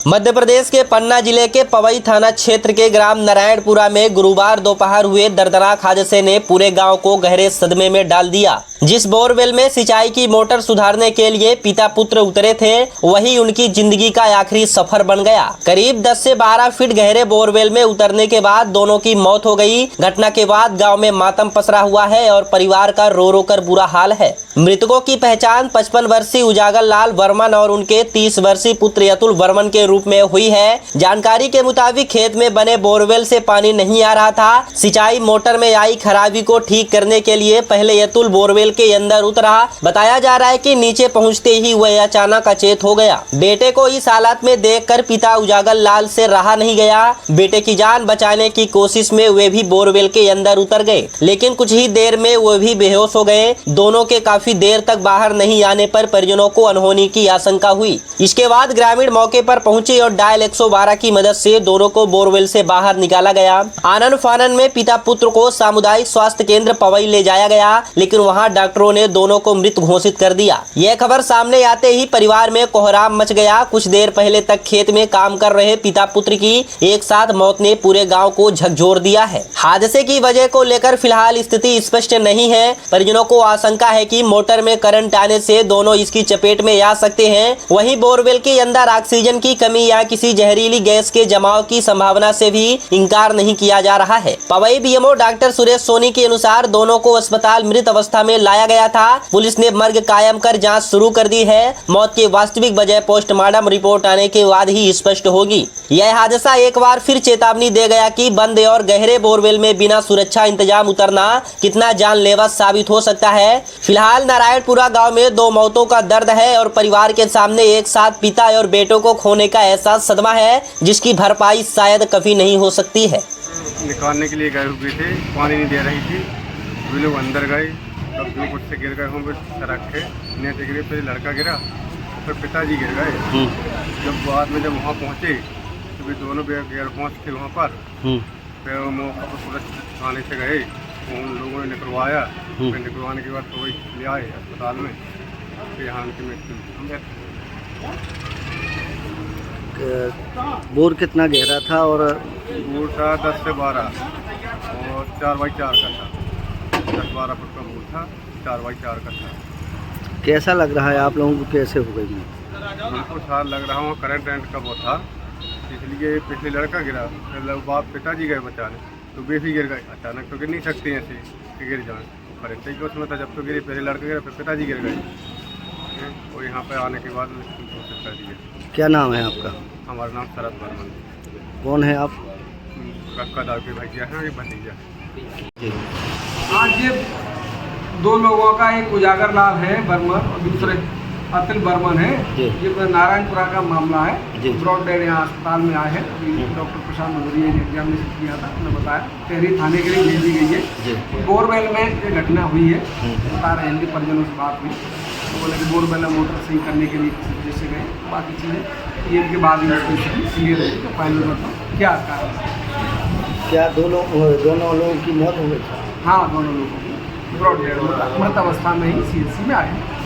मध्य प्रदेश के पन्ना जिले के पवई थाना क्षेत्र के ग्राम नारायणपुरा में गुरुवार दोपहर हुए दर्दनाक हादसे ने पूरे गांव को गहरे सदमे में डाल दिया। जिस बोरवेल में सिंचाई की मोटर सुधारने के लिए पिता पुत्र उतरे थे, वही उनकी जिंदगी का आखिरी सफर बन गया। करीब 10 से 12 फीट गहरे बोरवेल में उतरने के बाद दोनों की मौत हो गई। घटना के बाद गाँव में मातम पसरा हुआ है और परिवार का रो रो कर बुरा हाल है। मृतकों की पहचान 55 वर्षीय उजागर लाल वर्मन और उनके 30 वर्षीय पुत्र अतुल वर्मन के रूप में हुई है। जानकारी के मुताबिक खेत में बने बोरवेल से पानी नहीं आ रहा था। सिंचाई मोटर में आई खराबी को ठीक करने के लिए पहले अतुल बोरवेल के अंदर उतरा। बताया जा रहा है कि नीचे पहुंचते ही वह अचानक अचेत हो गया। बेटे को इस हालत में देखकर पिता उजागर लाल से रहा नहीं गया। बेटे की जान बचाने की कोशिश में वे भी बोरवेल के अंदर उतर गए, लेकिन कुछ ही देर में वे भी बेहोश हो गए। दोनों के काफी देर तक बाहर नहीं आने पर परिजनों को अनहोनी की आशंका हुई। इसके बाद ग्रामीण मौके पर पहुंचे और डायल 112 की मदद से दोनों को बोरवेल से बाहर निकाला गया। आनन फानन में पिता पुत्र को सामुदायिक स्वास्थ्य केंद्र पवई ले जाया गया, लेकिन वहां डॉक्टरों ने दोनों को मृत घोषित कर दिया। यह खबर सामने आते ही परिवार में कोहराम मच गया। कुछ देर पहले तक खेत में काम कर रहे पिता पुत्र की एक साथ मौत ने पूरे गाँव को झकझोर दिया है। हादसे की वजह को लेकर फिलहाल स्थिति स्पष्ट नहीं है। परिजनों को आशंका है कि मोटर में करंट आने से दोनों इसकी चपेट में आ सकते हैं। वहीं बोरवेल के अंदर ऑक्सीजन की कमी या किसी जहरीली गैस के जमाव की संभावना से भी इंकार नहीं किया जा रहा है। पवई बीएमओ डॉक्टर सुरेश सोनी के अनुसार दोनों को अस्पताल मृत अवस्था में लाया गया था। पुलिस ने मर्ग कायम कर जांच शुरू कर दी है। मौत की वास्तविक वजह पोस्टमार्टम रिपोर्ट आने के बाद ही स्पष्ट होगी। यह हादसा एक बार फिर चेतावनी दे गया कि बंद और गहरे बोरवेल में बिना सुरक्षा इंतजाम उतरना कितना जानलेवा साबित हो सकता है। फिलहाल नारायणपुरा गाँव में 2 मौतों का दर्द है और परिवार के सामने एक साथ पिता और बेटों को खोने का एहसास सदमा है, जिसकी भरपाई शायद कभी नहीं हो सकती है। निकालने के लिए गए हुए थे, पानी नहीं दे रही थी। वे लोग अंदर गए, तब जो कुछ से गिर गए होंगे सड़क के नीचे गिरे। फिर लड़का गिरा, फिर पिताजी गिर गए। जब बाद में जब वहाँ पहुँचे तो वे दोनों गिर पहुँच थे वहाँ पर। फिर मौका पर पुलिस थाने से गए, उन लोगों ने निकलवाया। फिर निकलवाने के बाद तो वही ले आए अस्पताल में। फिर यहाँ उनकी मृत्यु। बोर कितना गहरा था? और बोर था 10 से 12 और 4x4 का था। 10-12 फुट का बोर था, 4x4 का था। कैसा लग रहा है आप लोगों को, कैसे हो गई? बिल्कुल सार लग रहा हूँ। करंट का वो था, इसलिए पिछले लड़का गिरा, फिर बाप पिताजी गए बचाने, तो वे भी गिर गए। अचानक तो गिर नहीं सकते ऐसे कि गिर जाए। करंट ही उसमें था, जब तो गिरे पहले लड़का गिरा, फिर पिताजी गिर गए। और यहाँ पर आने के बाद घोषित कर दिया। क्या नाम है आपका? हमारा नाम शरद वर्मन। कौन है आप? कक्का दाव के भैया हैं, ये भतीजा। आज ये 2 लोगों का, एक उजागर लाल है वर्मन और दूसरे अतुल वर्मन है। ये नारायणपुरा का मामला है। ब्रॉड डेड यहाँ अस्पताल में आए हैं। डॉक्टर प्रशांत मधुरिया ने एग्जामिनेशन किया था, उन्होंने बताया टेहरी थाने के लिए भेज दी गई है। बोरवेल में ये घटना हुई है, बता रहे हैं। परिजनों से बात हुई तो बोले कि बोरवेल में मोटर सही करने के लिए किसी वजह से गए, बाकी चीज़ें ये के बाद क्लियर है तो फाइनल मतलब क्या कारण। क्या दोनों लोगों की मौत हो गई? हाँ, दोनों लोगों की ब्रॉड डेड मृत अवस्था में ही CHC में आए हैं।